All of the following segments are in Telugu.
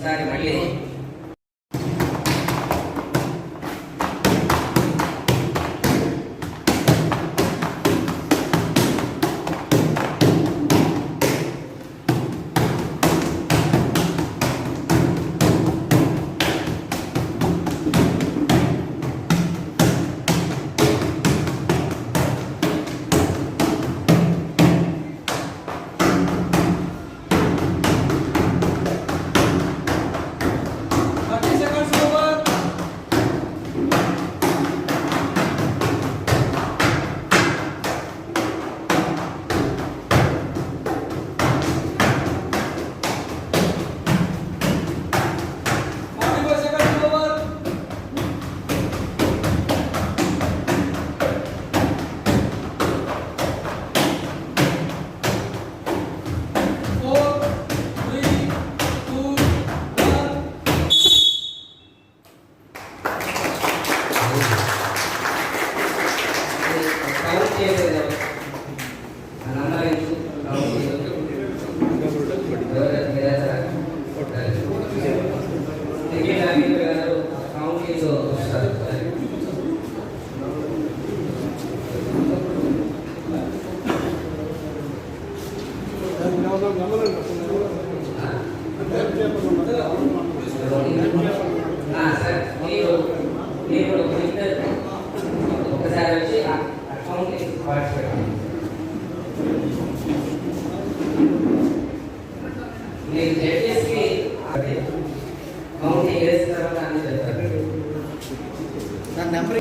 ఒకసారి మళ్ళీ ఒకసారి వచ్చి అకౌంటింగ్ మీరు జడ్జెస్కి కౌంటింగ్ వేసిన తర్వాత అన్ని చెప్తారు. నా నెంబర్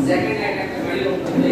సెకండ్ ఐటమ్ మళ్ళీ ఉంటుంది.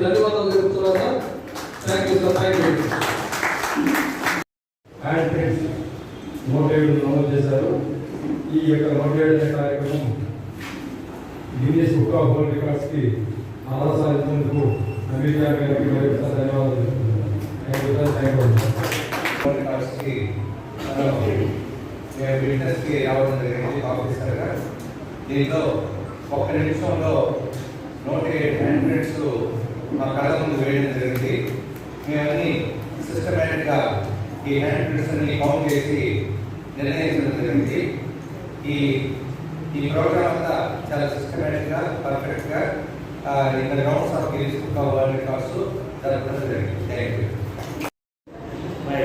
ధన్యవాదాలు చెబుతున్నారా. Thank you sir. Thank you. Noted నమోదు చేశారు. ఈ యొక్క నోటేడు అనే కార్యక్రమం గిన్నీస్ బుక్ ఆఫ్ వరల్డ్ రికార్డ్స్కి ఆహ్వానించినందుకు అమెరికా గారికి మరొకసారి ధన్యవాదాలు చెప్తున్నాను. Thank you sir. Thank you. రికార్డ్స్కి మేము బిజినెస్కి రావడం జరిగింది ఆఫీసర్గా. దీంట్లో 1 నిమిషంలో 107 హ్యాండ్ ప్రింట్స్ మా కళ్ళ ముందు వేయడం జరిగింది. మేమన్నీ సిస్టమేటిక్గా ఈ హ్యాండ్ ప్రింట్స్ అన్ని కౌంట్ చేసి నిర్ణయించడం జరిగింది. ఈ ప్రోగ్రామ్ అంతా చాలా సిస్టమేటిక్గా పర్ఫెక్ట్గా in the grounds of Guinness Book of World Records జరపడం జరిగింది. Thank you. By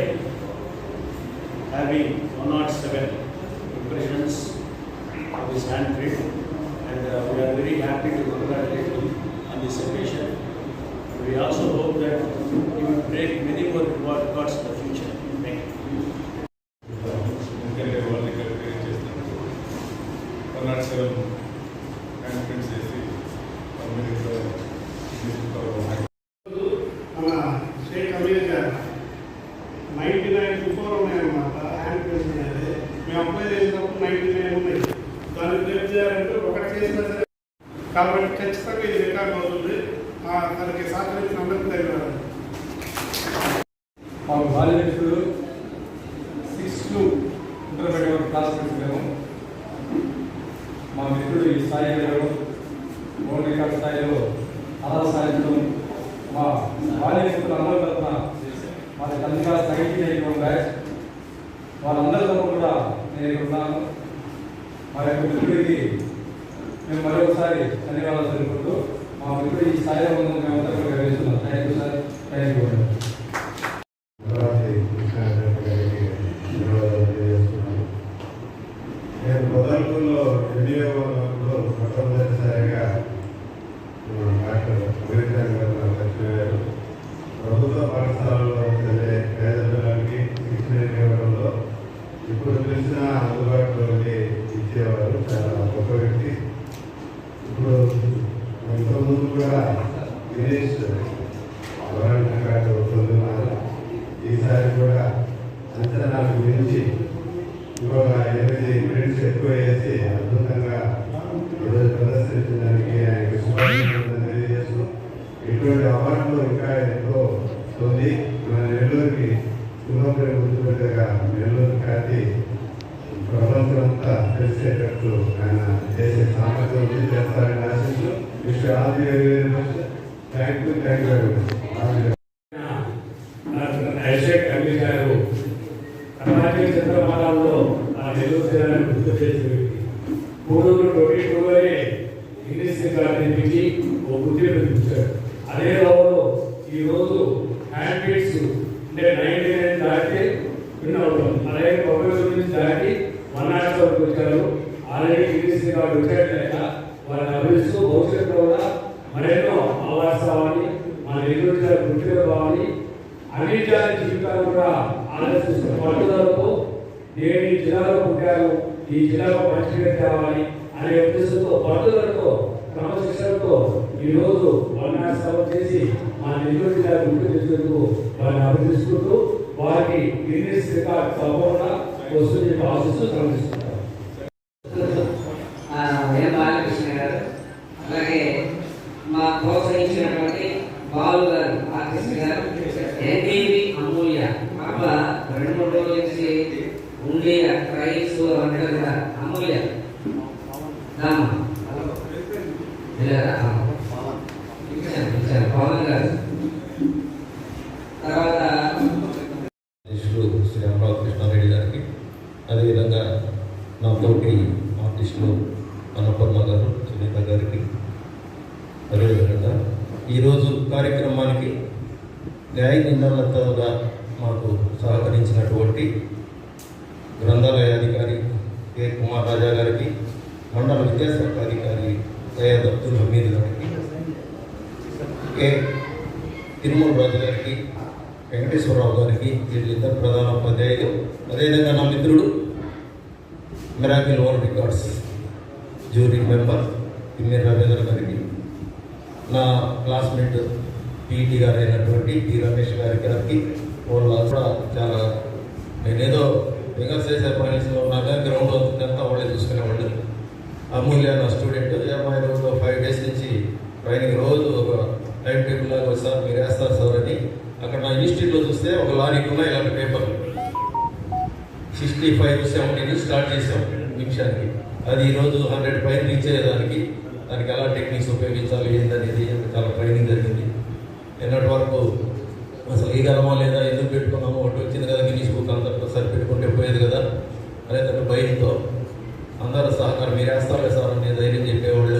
having 107 impressions of his handprint, and we are very happy to congratulate him on this occasion. We also hope that he will break many more records in the future. Thank you. ఎందుకంటే వాళ్ళని క్యాలిక్యులేట్ చేస్తాను 107 క్యాలిక్యులేట్ చేసి అమెరికా మన స్టేట్ కమిషన్ 99 బిఫోర్ ఉన్నాయన్నమాట హ్యాండ్ ప్రింట్స్ అనేది మేము అప్లై చేసినప్పుడు 99 ఉన్నాయి. దాన్ని క్లియర్ చేయాలంటే ఒకటి చేసినా సరే కాబట్టి ఖచ్చితంగా ఇది రికార్డ్ అవుతుంది. తనకి సహకరించిన అందరికీ ధన్యవాదాలు. మా బాల్యమిత్రుడు 6th ఇంటర్మీడియట్ క్లాస్మేట్స్ మేము. మా మిత్రుడు ఈ స్థాయి వరల్డ్ రికార్డ్ స్థాయిలో అలా సాధించడం మా బాల్యమిత్రులు అందరి తరఫున మా తండ్రిగా 1981 బ్యాచ్ వాళ్ళందరి తరఫున కూడా నేను ఇక్కడ ఉన్నాను. మా యొక్క మిత్రుడికి మేము మరొకసారి ధన్యవాదాలు తెలుపుకుంటూ మా మిత్రుడు ఈ స్థాయిలో ఉన్న మేమందరూ కూడా గర్విస్తున్నాం. Thank you sir. Thank you. నేను మొదట్లో ఎన్డీఏ ఉన్నప్పుడు మొట్టమొదటిసారిగా డాక్టర్ అంబేద్కర్ గారు నాకు పరిచయం. ప్రభుత్వ పాఠశాలలో చదివే పేద పిల్లలకి శిక్షణ ఇవ్వడంలో ఇప్పుడు తెలిసిన అందుబాటులోకి ఇచ్చేవారు. చాలా గొప్ప వ్యక్తి. ఇప్పుడు ఇంతకుముందు కూడా గిరీష్ వరల్డ్ రికార్డు పొందుతున్నారు. ఈసారి కూడా అంచనాలకు మించి ఇంకొక 8 మినిట్స్ ఎక్కువ వేసి అద్భుతంగా ఈరోజు ప్రదర్శించడానికి ఆయనకి శుభాకాంక్షలు తెలియజేస్తూ ఇటువంటి అవార్డులు ఇంకా ఎంతో ఉంది. మన నెల్లూరుకి ఇంకొకరి గుర్తుపెట్టగా నెల్లూరు ఖ్యాతి ప్రపంచం అంతా తెలిసేటట్టు ఆయన చేసే సామర్థ్యం వృద్ధి చేస్తారని ఆశిస్తూ thank you very much. Isaac Amy గారు కర్ణాటక చంద్రమాలలో ఆ నెల్లూరు జిల్లాను గుర్తు చేసిన వ్యక్తి. 2022లోనే ఇంగ్లీష్ రికార్డు నిర్మించి ఒక ఉద్యోగం ఇచ్చారు. అదే రోజు ఈరోజు హ్యాండ్ బీట్స్ అంటే 99 దాటి విన్ అవుతాం. అలాగే 99 దాటి 107 వరకు వచ్చారు. ఆల్రెడీ ఇంగ్లీష్ రికార్డు వచ్చేట్లయినా వాళ్ళని అభివృద్ధిస్తూ భవిష్యత్తులో కూడా మరెన్నో అవార్డ్స్ రావాలి, మన నెల్లూరు జిల్లా గుర్తుగా కావాలి. అన్ని జాతి జీవితాలు కూడా ఆలోచిస్తున్న పట్టుదలతో నేను ఈ జిల్లాలో పుట్టాను, ఈ జిల్లాలో మంచి పేరు తేవాలి అనే ఉద్దేశంతో పట్టుదలతో క్రమశిక్షణతో ఈరోజు వర్ణాశ్రమ చేసి మా నెల్లూరు జిల్లా గుర్తు చేసేందుకు వారిని అభినందిస్తుంటూ వారికి గిన్నెస్ రికార్డ్ తప్పకుండా వస్తుంది చెప్పి ఆశిస్తూ సమర్పిస్తున్నారు. బాలకృష్ణ గారు, అలాగే మా ప్రోత్సహించినటువంటి బాలు గారు, ఆర్టిస్ట్ గారు, ఎన్టీవీ అమూల్య పాప 2-3 రోజుల నుంచి ఉండి ట్రైల్స్ అవంతా కూడా అమూల్య పవన్ గారు, తర్వాత శ్రీ అమరావతి కృష్ణారెడ్డి గారికి, అదేవిధంగా నా తోటి ఆర్టిస్టులు అన్నపూర్ణ గారు, సునీత గారికి, అదేవిధంగా ఈరోజు కార్యక్రమానికి న్యాయ నిర్ణయాలతోగా మాకు సహకరించినటువంటి గ్రంథాలయ అధికారి కె కుమార్ రాజా గారికి, మండల విద్యాశాఖ అధికారి సయ్యద్ అబ్దుల్ హమీద్ గారికి, కె తిరుమల రాజు గారికి, వెంకటేశ్వరరావు గారికి, వీళ్ళిద్దరు ప్రధాన ఉపాధ్యాయులు, అదేవిధంగా నా మిత్రుడు miracle world records jury member తిమ్మేర్ రవీంద్ర గారికి, నా క్లాస్మేట్ పీఈటీ గారు అయినటువంటి పి రమేష్ గారికి వాళ్ళు కూడా చాలా నేనేదో ఫింగర్స్ చేసే పనిలో ఉన్నాక గ్రౌండ్ అవుతుందంతా వాళ్ళే చూసుకునేవాళ్ళు. అమూల్య నా స్టూడెంట్, అమ్మాయి రోజు 5 days నుంచి ట్రైనింగ్ రోజు ఒక టైం టేబుల్ లాగా సార్ మీరు వేస్తారు సార్ అని. అక్కడ నా ఇన్స్టిట్యూట్లో చూస్తే ఒక లారీకి ఉన్న ఇలాంటి పేపర్లు 65-70 స్టార్ట్ చేసాం నిమిషానికి. అది ఈరోజు 100 పైన రీచ్ అయ్యేదానికి దానికి ఎలా టెక్నిక్స్ ఉపయోగించాలి ఏంటనేది చాలా ట్రైనింగ్ జరిగింది. నిన్నటి వరకు అసలు ఈ గలమా లేదా ఎందుకు పెట్టుకున్నామో ఒకటి వచ్చింది కదా గిన్నీస్ బుక్ అంతా సరి పెట్టుకుంటే పోయేది కదా అనేదంటే భయంతో అందరూ సహకారం మీరు వేస్తారే సార్ అని ధైర్యం చెప్పేవాళ్ళు.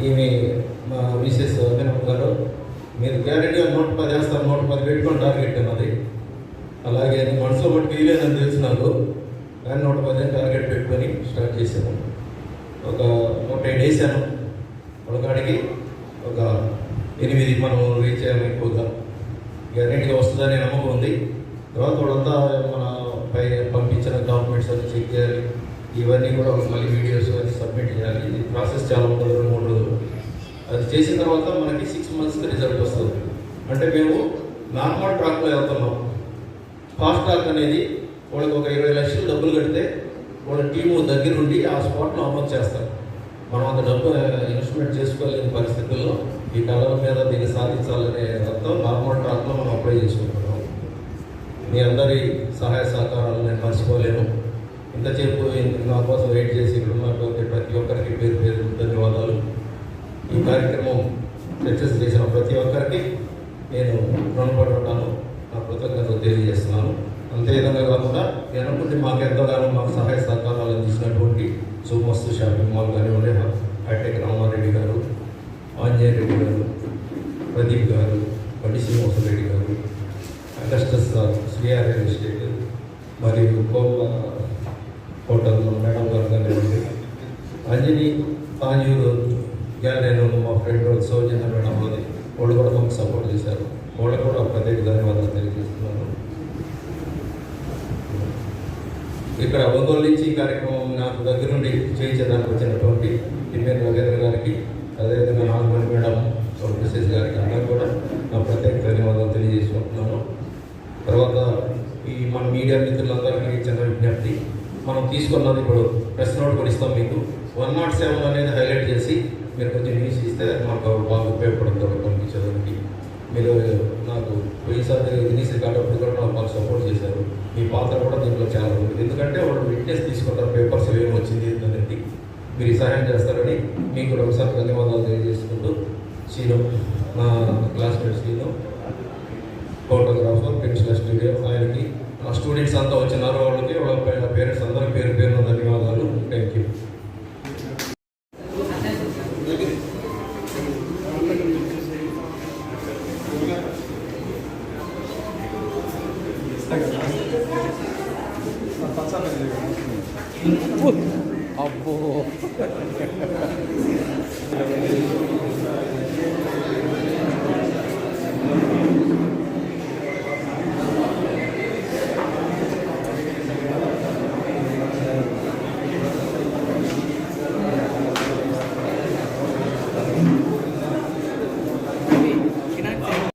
ఈమె మా మిసెస్ అభినవ్ గారు, మీరు గ్యారెంటీగా 110 వేస్తారు, 110 పెట్టుకొని టార్గెట్ అన్నది. అలాగే మనసులో మట్టుకు వేయలేదని తెలుసు నాకు, కానీ 110 టార్గెట్ పెట్టుకొని స్టార్ట్ చేశాను. ఒక 105 వేసాను. వాళ్ళకి అడిగి ఒక 8 మనం రీచ్ అయ్యాము. ఎక్కువగా గ్యారెంటీగా వస్తుందనే నమ్మకం ఉంది. తర్వాత వాళ్ళంతా మన పై పంపించిన డాక్యుమెంట్స్ అన్ని చెక్ చేయాలి. ఇవన్నీ కూడా మళ్ళీ వీడియోస్ అది సబ్మిట్ చేయాలి. ఇది ప్రాసెస్ చాలా ఉంటుంది, 2-3 రోజులు. అది చేసిన తర్వాత మనకి 6 months రిజల్ట్ వస్తుంది. అంటే మేము నార్మల్ ట్రాక్లో వెళ్తున్నాం. ఫాస్ట్ ట్రాక్ అనేది వాళ్ళకి ఒక 20 లక్షలు డబ్బులు కడితే వాళ్ళ టీము దగ్గరుండి ఆ స్పాట్లో అమలు చేస్తారు. మనం అంత డబ్బు ఇన్వెస్ట్మెంట్ చేసుకోలేని పరిస్థితుల్లో ఈ కళల మీద దీన్ని సాధించాలనే అర్థం నార్మల్ ట్రాక్లో మనం అప్లై చేసుకుంటున్నాం. మీ అందరి సహాయ సహకారాలు నేను మర్చిపోలేను. ఇంతసేపు నా కోసం వెయిట్ చేసి ఇక్కడ ఉన్నటువంటి ప్రతి ఒక్కరికి పేరు పేరు ధన్యవాదాలు. ఈ కార్యక్రమం సక్సెస్ చేసిన ప్రతి ఒక్కరికి నేను రుణపడి ఉంటాను. నా కృతజ్ఞతలు తెలియజేస్తున్నాను. అంతేవిధంగా కాకుండా వెనకుండి మాకు ఎంతగానో మాకు సహాయ సహకారాలు అందించినటువంటి సూమస్తు షాపింగ్ మాల్ కానివ్వండి, హైటెక్ రామారెడ్డి గారు, ఆంజనేయ రెడ్డి గారు, ప్రదీప్ గారు, బండి శ్రీనివాసరెడ్డి గారు, అగస్టస్ గారు, శ్రీఆర్ రియల్ ఎస్టేట్, మరియు కోళ్ళ హోటల్ మేడం గారు కానివ్వండి, అంజనీ తాంజూరు గ్యాలరీలో మా ఫ్రెండ్ సౌజన్య మేడం అది వాళ్ళు కూడా మాకు సపోర్ట్ చేశారు. వాళ్ళకు కూడా ప్రత్యేక ధన్యవాదాలు తెలియజేస్తున్నాను. ఇక్కడ ఒంగోలు నుంచి ఈ కార్యక్రమం నాకు దగ్గర నుండి చేయించడానికి వచ్చినటువంటి తిమ్మేరు రవీంద్ర గారికి, అదేవిధంగా నాగమణి మేడం, ప్రొఫెసర్ గారికి అందరూ కూడా నా ప్రత్యేక ధన్యవాదాలు తెలియజేసుకుంటున్నాను. తర్వాత ఈ మన మీడియా మిత్రులందరికీ చిన్న విజ్ఞప్తి, మనం తీసుకున్నది ఇప్పుడు ప్రెస్ నోట్ కూడా ఇస్తాం మీకు. 107 అనేది హైలైట్ చేసి మీరు కొంచెం న్యూస్ ఇస్తే మాకు బాగా ఉపయోగపడుతుంది పంపించడానికి. మీరు నాకు పోయినసారి గిన్నీస్ రికార్డ్ అప్పుడు కూడా నాకు బాగా సపోర్ట్ చేశారు. మీ పాత్ర కూడా దీంట్లో చాలా ఉంది. ఎందుకంటే వాళ్ళు విట్నెస్ తీసుకుంటారు, పేపర్స్ ఏమి వచ్చింది అనేది మీరు సహాయం చేస్తారని మీకు కూడా ఒకసారి ధన్యవాదాలు తెలియజేసుకుంటూ, శ్రీను నా classmate Srinu photographer pencil studio, ఆయనకి నా స్టూడెంట్స్ అంతా వచ్చినారు, వాళ్ళకి వాళ్ళ పేరెంట్స్ అందరూ పేరు పేరున ధన్యవాదాలు. Thank you. అబ్బో